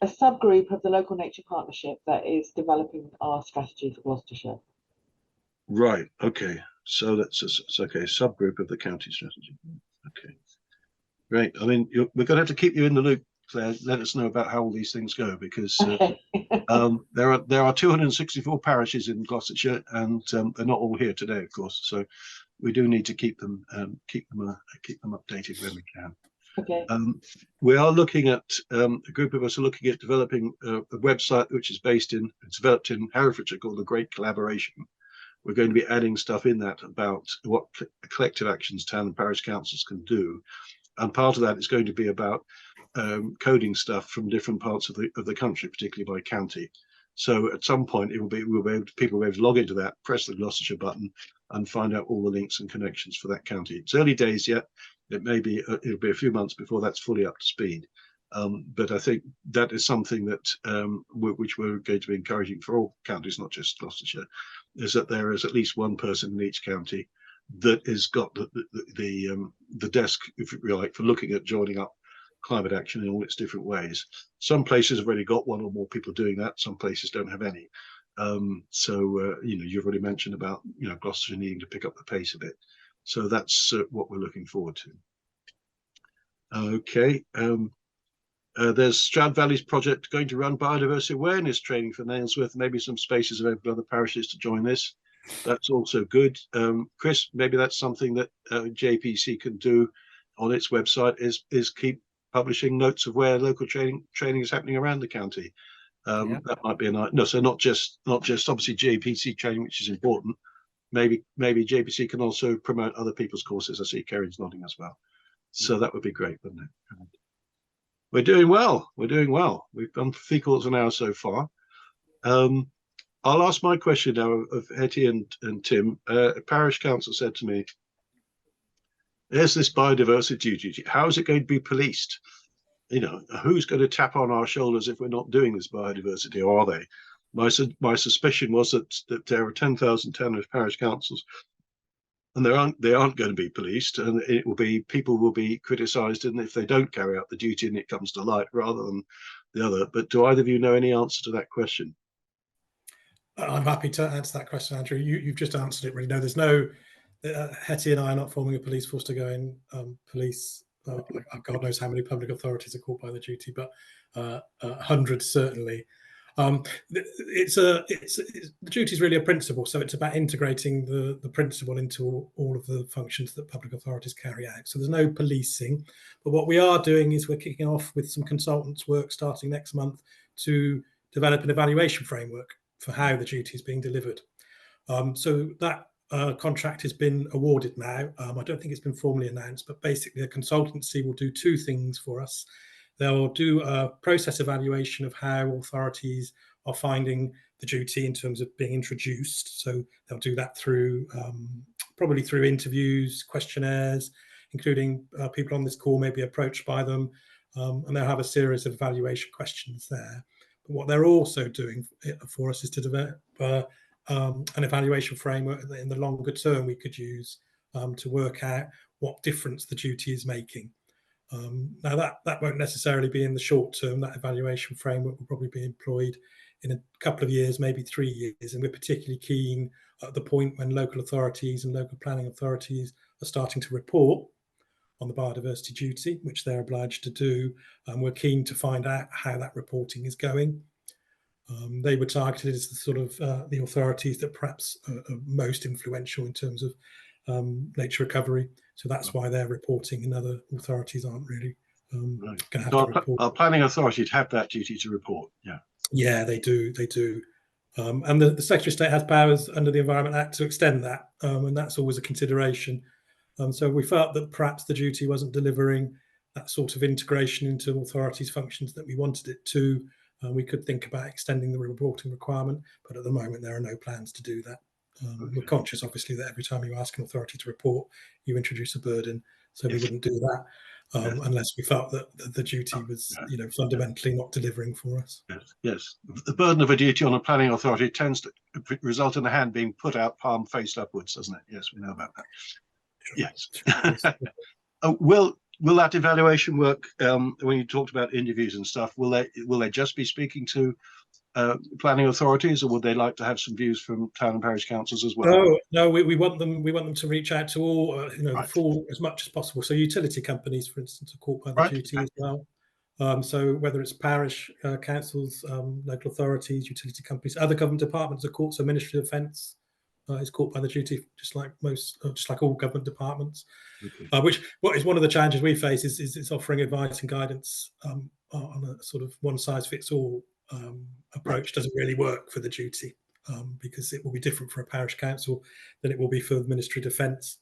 subgroup of the Local Nature Partnership that is developing our strategy for Gloucestershire. Right, okay. So that's okay. Subgroup of the county strategy. Okay, great. I mean, we're going to have to keep you in the loop, Claire. Let us know about how all these things go, because there are 264 parishes in Gloucestershire, and they're not all here today, of course. So we do need to keep them updated when we can. Okay. We are looking at a group of us are looking at developing a website which is developed in Herefordshire called the Great Collaboration. We're going to be adding stuff in that about what collective actions town and parish councils can do, and part of that is going to be about coding stuff from different parts of the country, particularly by county. So at some point, people will be able to log into that, press the Gloucestershire button, and find out all the links and connections for that county. It's early days yet. It'll be a few months before that's fully up to speed. But I think that is something that which we're going to be encouraging for all counties, not just Gloucestershire, is that there is at least one person in each county that has got the desk, if you like, for looking at joining up climate action in all its different ways. Some places have already got one or more people doing that. Some places don't have any. You've already mentioned about Gloucestershire needing to pick up the pace a bit. So that's what we're looking forward to. Okay. There's Stroud Valleys Project going to run biodiversity awareness training for Nailsworth. Maybe some spaces available for other parishes to join this. That's also good. Chris, maybe that's something that GAPTC can do on its website, is keep publishing notes of where local training is happening around the county. That might be a nice. No, so not just obviously GAPTC training, which is important. Maybe GAPTC can also promote other people's courses. I see Karen's nodding as well. So that would be great, wouldn't it? We're doing well. We're doing well. We've done 3/4 of an hour so far. I'll ask my question now of Hetty and Tim. Parish Council said to me, there's this biodiversity duty. How is it going to be policed? Who's going to tap on our shoulders if we're not doing this biodiversity, or are they? My suspicion was that there are 10,000 town and parish councils, and they aren't going to be policed, and people will be criticised, and if they don't carry out the duty and it comes to light rather than the other. But do either of you know any answer to that question? I'm happy to answer that question, Andrew. You've just answered it really. No, there's no. Hetty and I are not forming a police force to go in police. God knows how many public authorities are caught by the duty, but hundreds certainly. The duty is really a principle, so it's about integrating the principle into all of the functions that public authorities carry out. So there's no policing, but what we are doing is we're kicking off with some consultants' work starting next month to develop an evaluation framework for how the duty is being delivered. So that contract has been awarded now. I don't think it's been formally announced, but basically a consultancy will do two things for us. They'll do a process evaluation of how authorities are finding the duty in terms of being introduced. So they'll do that through probably through interviews, questionnaires, including people on this call may be approached by them, and they'll have a series of evaluation questions there. But what they're also doing for us is to develop an evaluation framework that in the longer term we could use to work out what difference the duty is making. Now that won't necessarily be in the short term. That evaluation framework will probably be employed in a couple of years, maybe 3 years, and we're particularly keen at the point when local authorities and local planning authorities are starting to report on the biodiversity duty, which they're obliged to do, and we're keen to find out how that reporting is going. They were targeted as the sort of the authorities that perhaps are most influential in terms of nature recovery. So that's why they're reporting, and other authorities aren't really going to have to report. Our planning authorities have that duty to report. Yeah, they do. And the Secretary of State has powers under the Environment Act to extend that, and that's always a consideration. So we felt that perhaps the duty wasn't delivering that sort of integration into authorities' functions that we wanted it to. We could think about extending the reporting requirement, but at the moment there are no plans to do that. We're conscious, obviously, that every time you ask an authority to report, you introduce a burden, so we wouldn't do that unless we felt that the duty was, fundamentally not delivering for us. Yes. The burden of a duty on a planning authority tends to result in the hand being put out, palm faced upwards, doesn't it? Yes, we know about that. Yes. Will that evaluation work? When you talked about interviews and stuff, will they just be speaking to planning authorities, or would they like to have some views from town and parish councils as well? No, we want them. We want them to reach out to all, Right. the full as much as possible. So utility companies, for instance, are caught by the Right. duty as well. So whether it's parish councils, local authorities, utility companies, other government departments are caught. So Ministry of Defence is caught by the duty, just like all government departments. Okay. What is one of the challenges we face is offering advice and guidance on a sort of one size fits all approach. Doesn't really work for the duty because it will be different for a parish council than it will be for the Ministry of Defence.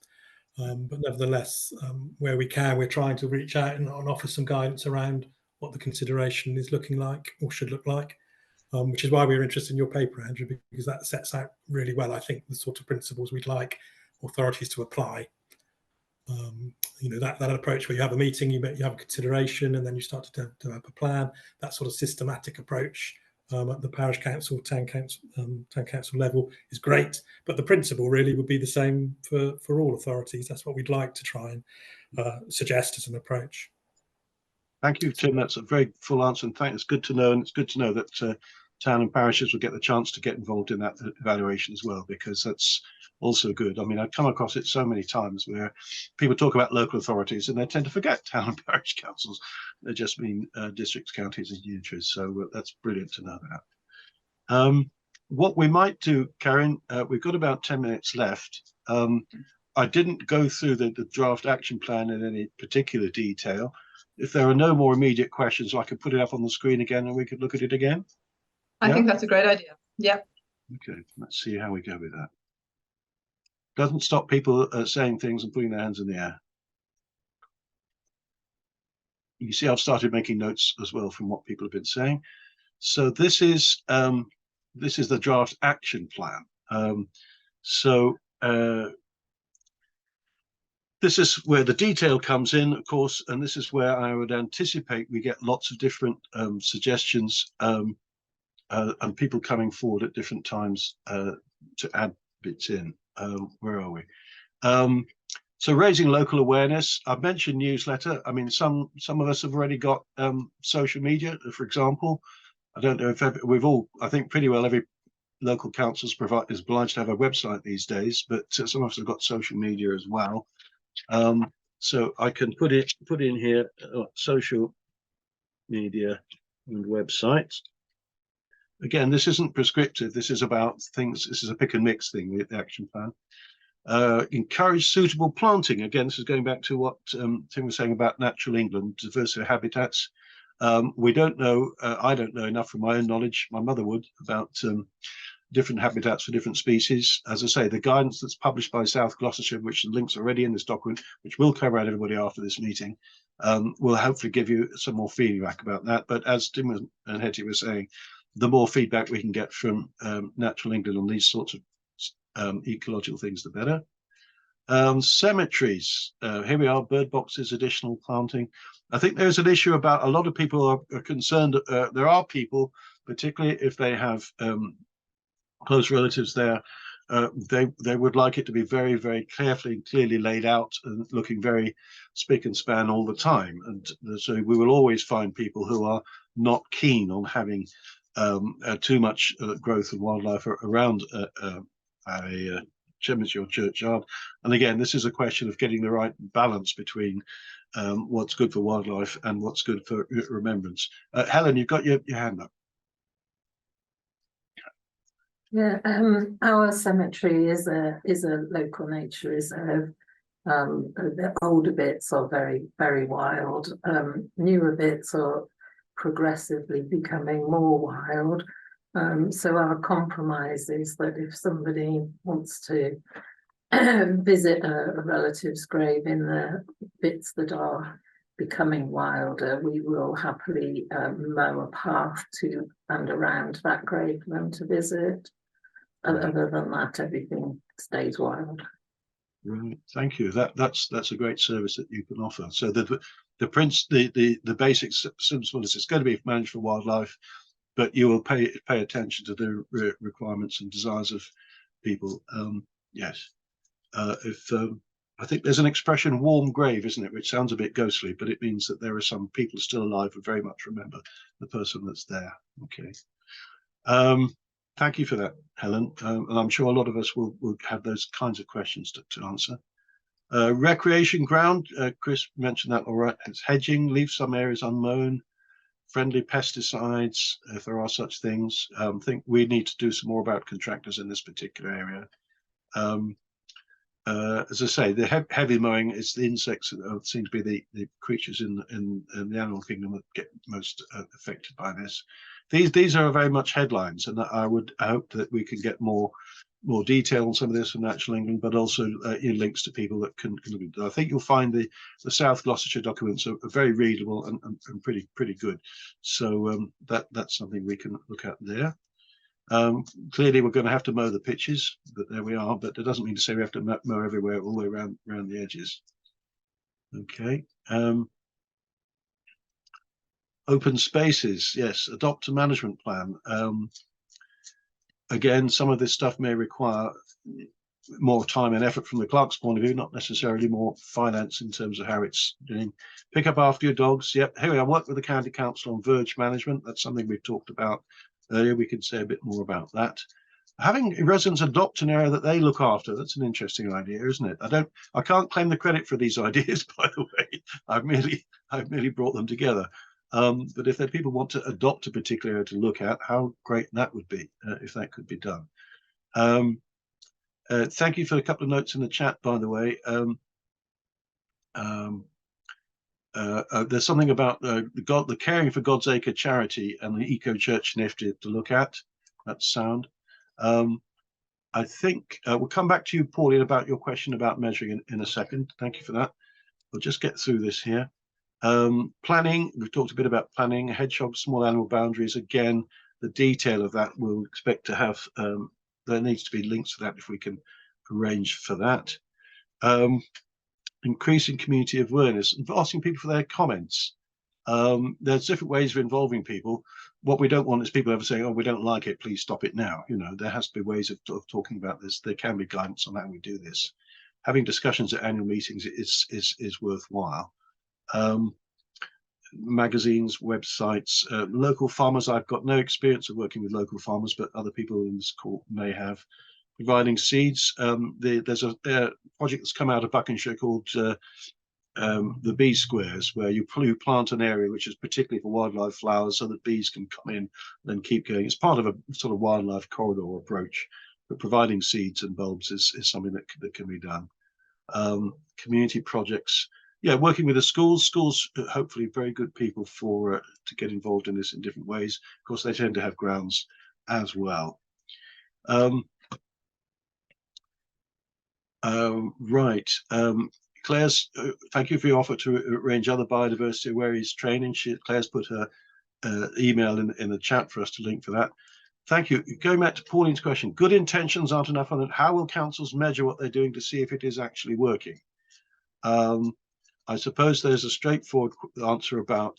But nevertheless, where we can, we're trying to reach out and offer some guidance around what the consideration is looking like or should look like, which is why we were interested in your paper, Andrew, because that sets out really well, I think, the sort of principles we'd like authorities to apply. That approach where you have a meeting, you have a consideration, and then you start to develop a plan. That sort of systematic approach at the parish council, town council level is great, but the principle really would be the same for all authorities. That's what we'd like to try and suggest as an approach. Thank you, Tim. That's a very full answer, and it's good to know. And it's good to know that town and parishes will get the chance to get involved in that evaluation as well, because that's also good. I mean, I've come across it so many times where people talk about local authorities and they tend to forget town and parish councils. They just mean districts, counties, and unitaries. So that's brilliant to know that. What we might do, Karen, we've got about 10 minutes left. I didn't go through the draft action plan in any particular detail. If there are no more immediate questions, I could put it up on the screen again and we could look at it again. I think that's a great idea. Yep. Okay, let's see how we go with that. Doesn't stop people saying things and putting their hands in the air. You see, I've started making notes as well from what people have been saying. So this is the draft action plan. This is where the detail comes in, of course, and this is where I would anticipate we get lots of different suggestions and people coming forward at different times to add bits in. Where are we? So raising local awareness. I've mentioned newsletter. I mean, some of us have already got social media, for example. I don't know if we've all, I think pretty well every local council is obliged to have a website these days, but some of us have got social media as well. So I can put in here social media and websites. Again, this isn't prescriptive. This is about things. This is a pick and mix thing with the action plan. Encourage suitable planting. Again, this is going back to what Tim was saying about natural England, diversity of habitats. We don't know. I don't know enough from my own knowledge. My mother would about different habitats for different species. As I say, the guidance that's published by South Gloucestershire, which the links are already in this document, which will cover out everybody after this meeting, will hopefully give you some more feedback about that. But as Tim and Hetty were saying, the more feedback we can get from natural England on these sorts of ecological things, the better. Cemeteries. Here we are, bird boxes, additional planting. I think there's an issue about a lot of people are concerned. There are people, particularly if they have close relatives there, they would like it to be very, very carefully and clearly laid out and looking very spick and span all the time. And so we will always find people who are not keen on having too much growth and wildlife around a cemetery or churchyard. And again, this is a question of getting the right balance between what's good for wildlife and what's good for remembrance. Helen, you've got your hand up. Yeah, our cemetery is a local nature reserve. The older bits are very, very wild. Newer bits are progressively becoming more wild. So our compromise is that if somebody wants to visit a relative's grave in the bits that are becoming wilder, we will happily mow a path to and around that grave for them to visit. Other than that, everything stays wild. Right, thank you. That's a great service that you can offer. So the basic principle is it's going to be managed for wildlife, but you will pay attention to the requirements and desires of people. Yes. I think there's an expression, warm grave, isn't it? Which sounds a bit ghostly, but it means that there are some people still alive who very much remember the person that's there. Okay. Thank you for that, Helen. And I'm sure a lot of us will have those kinds of questions to answer. Recreation ground, Chris mentioned that all right. It's hedging, leave some areas unmown, friendly pesticides, if there are such things. I think we need to do some more about contractors in this particular area. As I say, the heavy mowing is the insects that seem to be the creatures in the animal kingdom that get most affected by this. These are very much headlines, and I hope that we can get more detail on some of this from Natural England, but also links to people that can do. I think you'll find the South Gloucestershire documents are very readable and pretty good. So that's something we can look at there. Clearly, we're going to have to mow the pitches, but there we are. But it doesn't mean to say we have to mow everywhere, all the way around the edges. Okay. Open spaces, yes. Adopt a management plan. Again, some of this stuff may require more time and effort from the clerk's point of view, not necessarily more finance in terms of how it's doing. Pick up after your dogs. Yep. Here we are. Work with the county council on verge management. That's something we've talked about earlier. We can say a bit more about that. Having residents adopt an area that they look after, that's an interesting idea, isn't it? I can't claim the credit for these ideas, by the way. I've merely brought them together. But if people want to adopt a particular area to look at, how great that would be if that could be done. Thank you for a couple of notes in the chat, by the way. There's something about the Caring for God's Acre charity and the Eco Church initiative to look at. That's sound. I think we'll come back to you, Pauline, about your question about measuring in a second. Thank you for that. We'll just get through this here. Planning, we've talked a bit about planning, hedgehog, small animal boundaries. Again, the detail of that we'll expect to have, there needs to be links to that if we can arrange for that. Increasing community awareness and asking people for their comments. There's different ways of involving people. What we don't want is people ever saying, oh, we don't like it, please stop it now. You know, there has to be ways of talking about this. There can be guidance on how we do this. Having discussions at annual meetings is worthwhile. Magazines, websites, local farmers. I've got no experience of working with local farmers, but other people in this court may have. Providing seeds. There's a project that's come out of Buckinghamshire called the Bee Squares, where you plant an area which is particularly for wildlife flowers so that bees can come in and keep going. It's part of a sort of wildlife corridor approach, but providing seeds and bulbs is something that can be done. Community projects. Yeah, working with the schools hopefully very good people to get involved in this in different ways. Of course, they tend to have grounds as well. Right. Claire's, thank you for your offer to arrange other biodiversity awareness training. Claire's put her email in the chat for us to link for that. Thank you. Going back to Pauline's question, good intentions aren't enough on it. How will councils measure what they're doing to see if it is actually working? I suppose there's a straightforward answer about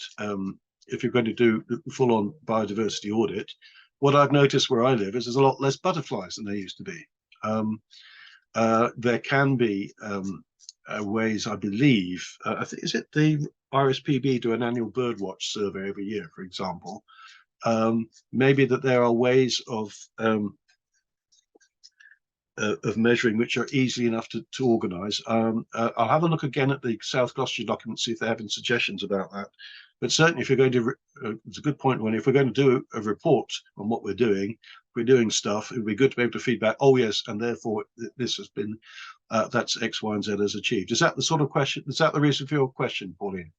if you're going to do full-on biodiversity audit. What I've noticed where I live is there's a lot less butterflies than there used to be. There can be ways, I believe, is it the RSPB do an annual birdwatch survey every year, for example. Maybe that there are ways of measuring which are easy enough to organise. I'll have a look again at the South Gloucestershire document, see if they have any suggestions about that. But certainly, if you're going to, it's a good point, when if we're going to do a report on what we're doing, if we're doing stuff, it would be good to be able to feedback. Oh yes, and therefore this has been, that's X, Y, and Z has achieved. Is that the sort of question? Is that the reason for your question, Pauline?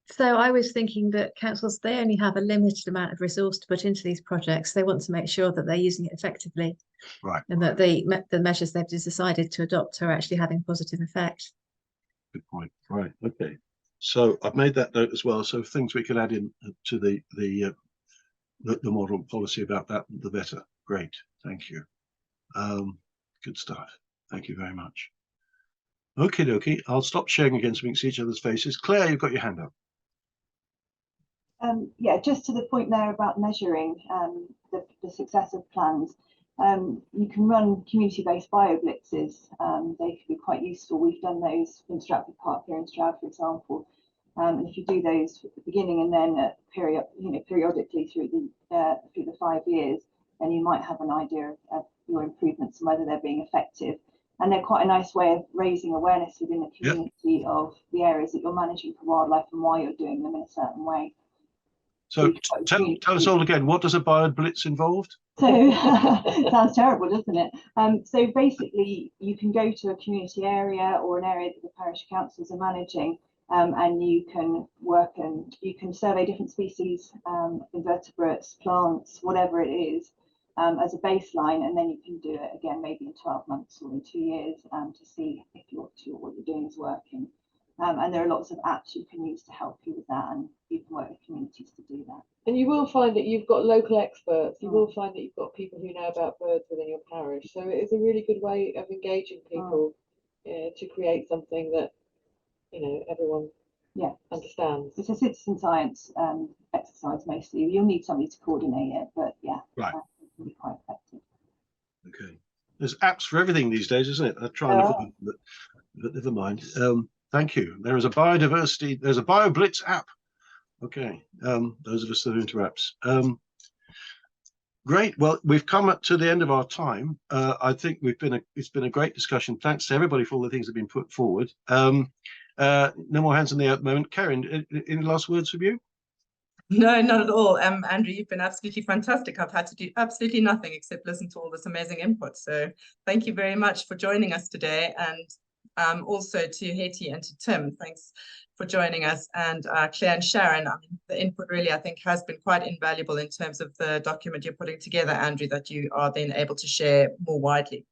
So I was thinking that councils, they only have a limited amount of resource to put into these projects. They want to make sure that they're using it effectively, right? And that the measures they've decided to adopt are actually having positive effect. Good point. Right. Okay. So I've made that note as well. So things we can add in to the model policy about that, the better. Great. Thank you. Good stuff. Thank you very much. Okay, dokie. I'll stop sharing again so we can see each other's faces. Claire, you've got your hand up. Yeah, just to the point there about measuring the success of plans. You can run community-based bio-blitzes. They can be quite useful. We've done those in Stratford Park here in Stroud, for example. And if you do those at the beginning and then periodically through the 5 years, then you might have an idea of your improvements and whether they're being effective. And they're quite a nice way of raising awareness within the community of the areas that you're managing for wildlife and why you're doing them in a certain way. So tell us all again, what does a BioBlitz involve? So it sounds terrible, doesn't it? So basically, you can go to a community area or an area that the parish councils are managing, and you can work and you can survey different species, invertebrates, plants, whatever it is, as a baseline, and then you can do it again maybe in 12 months or in 2 years to see if what you're doing is working. And there are lots of apps you can use to help you with that, and you can work with communities to do that. And you will find that you've got local experts. You will find that you've got people who know about birds within your parish. So it is a really good way of engaging people to create something that everyone understands. It's a citizen science exercise mostly. You'll need somebody to coordinate it, but it can be quite effective. Okay, there's apps for everything these days, isn't it? I try and avoid, but never mind. Thank you. There is a biodiversity. There's a BioBlitz app. Okay, those of us that are into apps. Great. Well, we've come up to the end of our time. I think it's been a great discussion. Thanks to everybody for all the things that have been put forward. No more hands in the air at the moment. Karen, any last words from you? No, not at all. Andrew, you've been absolutely fantastic. I've had to do absolutely nothing except listen to all this amazing input. So thank you very much for joining us today. And also to Hetty and to Tim, thanks for joining us, and Claire and Sharon. I mean, the input really, I think, has been quite invaluable in terms of the document you're putting together, Andrew, that you are then able to share more widely.